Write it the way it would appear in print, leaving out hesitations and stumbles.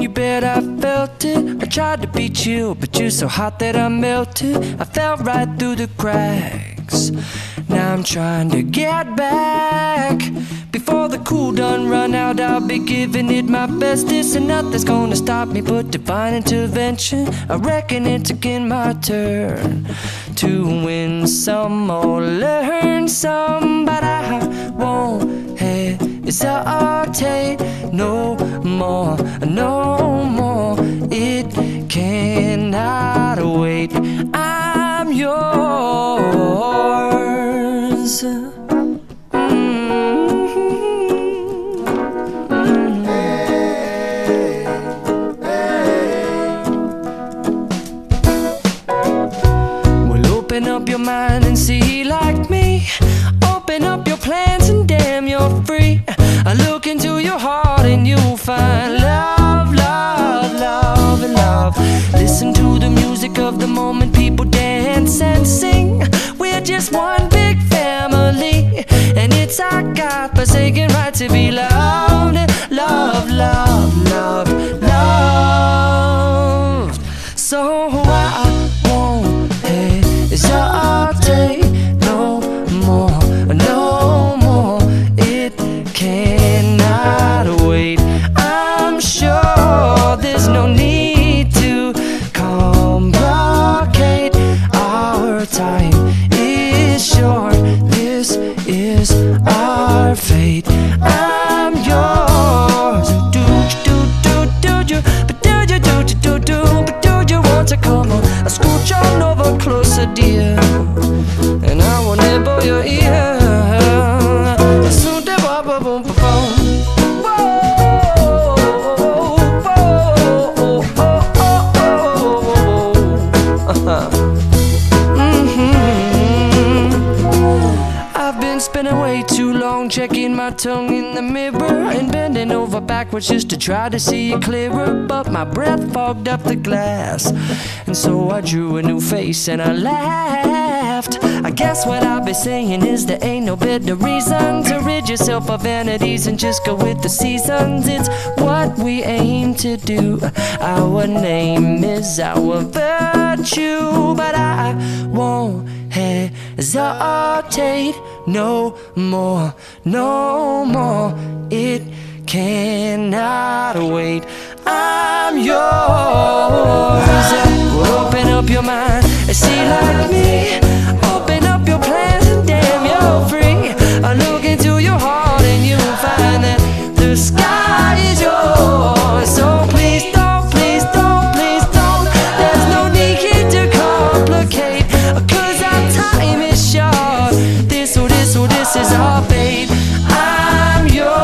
you bet I felt it. I tried to be chill, but you're so hot that I melted. I fell right through the cracks. Now I'm trying to get back. Before the cool done run out, I'll be giving it my bestest, and nothing's gonna stop me but divine intervention. I reckon it's again my turn to win some or learn some, but I won't hesitate no more, no more. It cannot wait. I'm yours. Open up your mind and see like me. Open up your plans and damn, you're free. I look into your heart and you'll find love, love, love, and love. Listen to the music of the moment, people dance and sing. We're just one big family, and it's our God-forsaken right to be loved. Love, love, love, love. So I won't hesitate no more, no more. It cannot wait. I'm sure there's no need to complicate. Our time is short. This is our fate. I'm yours. Do you, but do you, but do you want to come on? I scooch on over closer, dear, and I will nibble your ear. I've been spending way too long checking my tongue in the mirror and bending over backwards just to try to see it clearer, but my breath fogged up the glass, and so I drew a new face and I laughed. I guess what I'll be saying is there ain't no better reason to rid yourself of vanities and just go with the seasons. It's what we aim to do. Our name is our virtue, but I won't hesitate no more, no more. It cannot wait. I'm yours. Open up your mind and see like me. Open up your plans and damn, you're free. I look into your heart and you'll find that the sky is yours. So please don't, please don't, please don't. There's no need here to complicate, 'cause our time is short. This is our fate. I'm yours.